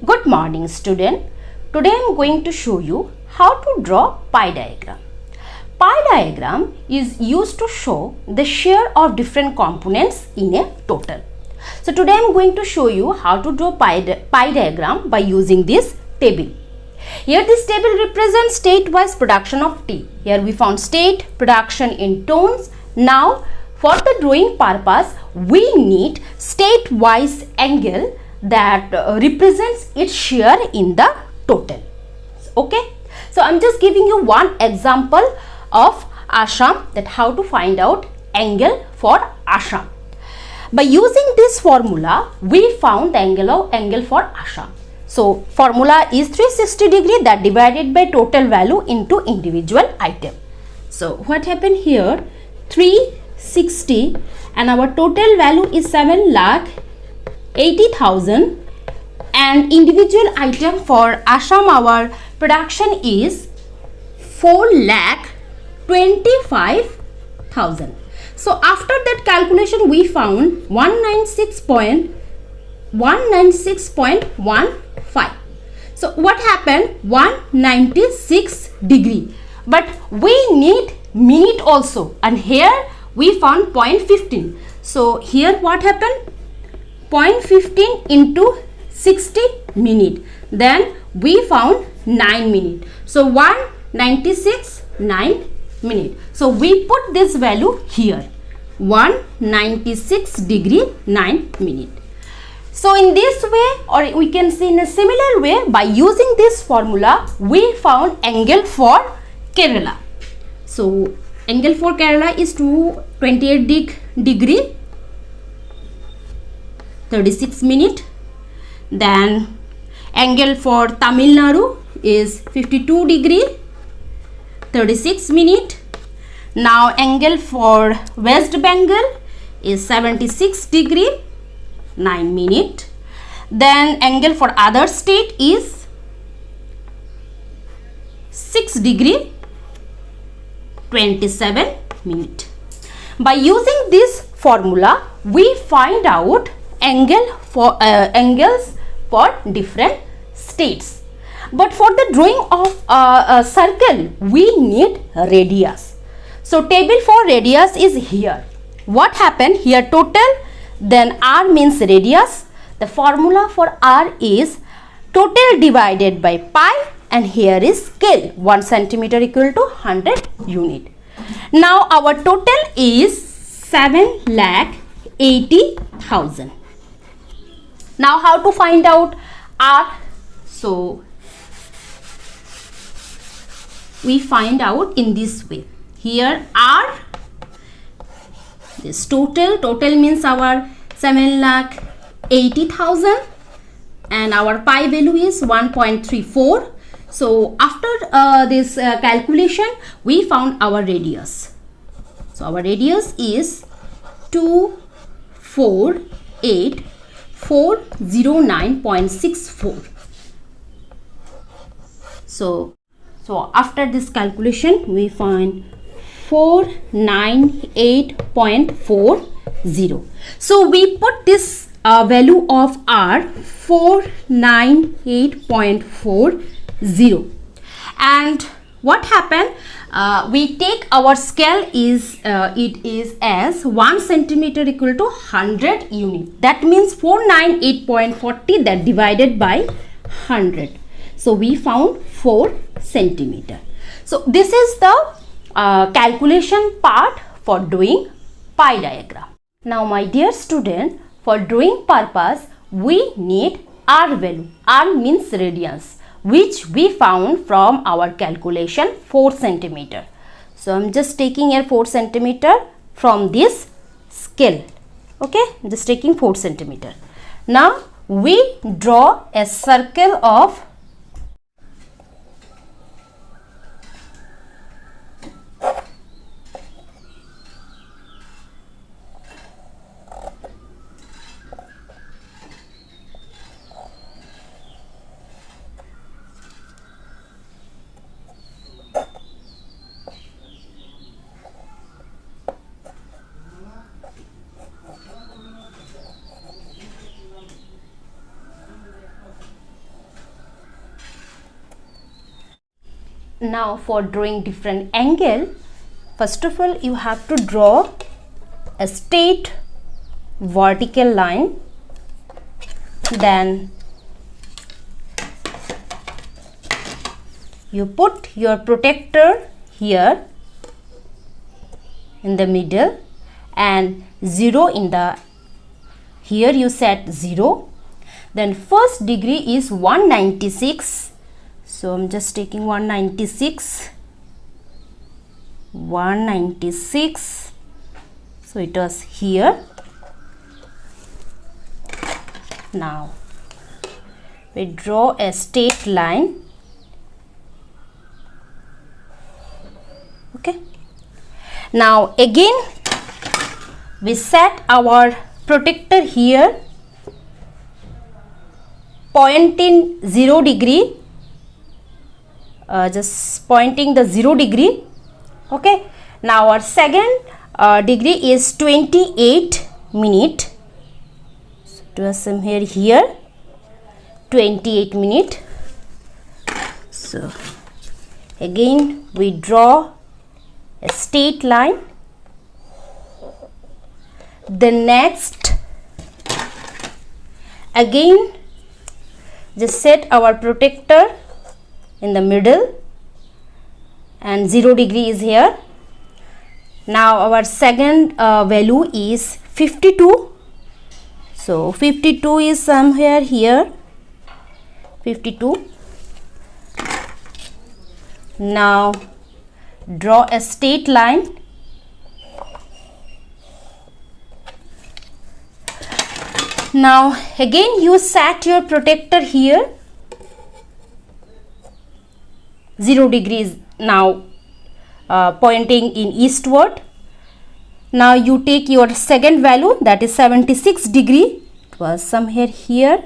Good morning student. Today I am going to show you how to draw pie diagram. Pie diagram is used to show the share of different components in a total. So today I am going to show you how to draw pie diagram by using this table. Here this table represents state-wise production of tea. Here we found state, production in tones. Now for the drawing purpose we need state-wise angle that represents its share in the total. Okay, so I'm just giving you one example of Assam, that how to find out angle for Assam. By using this formula we found the angle for Assam. So formula is 360 degree that divided by total value into individual item. So what happened here, 360 and our total value is 7,80,000 and individual item for Assam our production is 4,25,000. So after that calculation we found 196.15. So what happened, 196 degree, but we need minute also, and here we found 0.15. So here what happened, 0.15 into 60 minute, then we found 9 minute. So 196 9 minute. So we put this value here, 196 degree 9 minute. So in this way, or we can see in a similar way, by using this formula we found angle for Kerala. So angle for Kerala is 28 degree 36 minute. Then angle for Tamil Nadu is 52 degree 36 minute. Now angle for West Bengal is 76 degree 9 minute. Then angle for other state is 6 degree 27 minute. By using this formula we find out angles for different states. But for the drawing of a circle we need radius. So table for radius is here. What happened here, total, then R means radius. The formula for R is total divided by pi, and here is scale, 1 centimeter equal to 100 unit. Now our total is 7,80,000. Now how to find out R? So we find out in this way. Here R, this total means our 7,80,000 and our pi value is 1.34. So after this calculation we found our radius. So our radius is 248,409.64. So after this calculation we find 498.40. So we put this value of R, 498.40, and what happened, we take our scale is it is as 1 centimeter equal to 100 unit. That means 498.40 that divided by 100. So we found 4 centimeter. So this is the calculation part for doing pie diagram. Now my dear student, for drawing purpose we need R value. R means radius, which we found from our calculation 4 centimeter. So I'm just taking here 4 centimeter from this scale. Okay, just taking 4 centimeter. Now we draw a circle of Now for drawing different angle, first of all you have to draw a straight vertical line, then you put your protector here in the middle and 0 in the, here you set 0. Then first degree is 196, so I'm just taking 196, so it was here. Now we draw a straight line. Okay, now again we set our protector here, pointing 0 degree, just pointing the 0 degree. Okay, now our second degree is 28 minute, so do a sum here 28 minute. So again we draw a straight line. The next, again just set our protector in the middle and 0 degree is here. Now our second value is 52, so 52 is somewhere here, 52. Now draw a straight line. Now again you set your protector here, 0 degrees now pointing in eastward. Now you take your second value, that is 76 degree, it was somewhere here.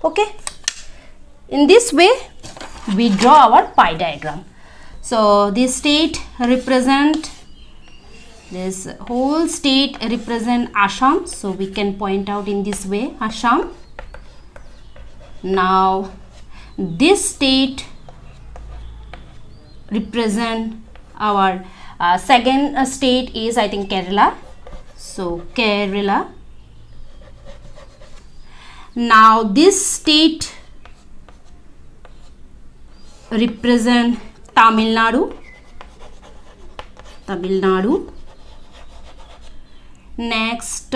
Okay, in this way we draw our pi diagram. So this state represent, this whole state represent Assam, so we can point out in this way Assam. Now this state represent our second state is I think Kerala, so Kerala. Now this state represent Tamil Nadu, Next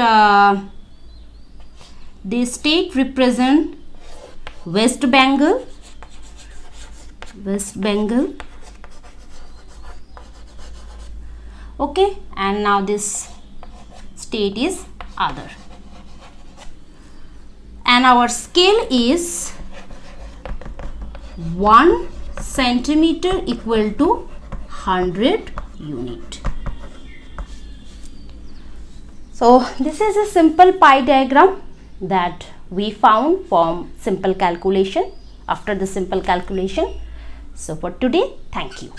this state represent West Bengal, okay, and now this state is other, and our scale is 1 centimeter equal to 100 unit. So this is a simple pi diagram that we found from simple calculation, after the simple calculation. So for today, thank you.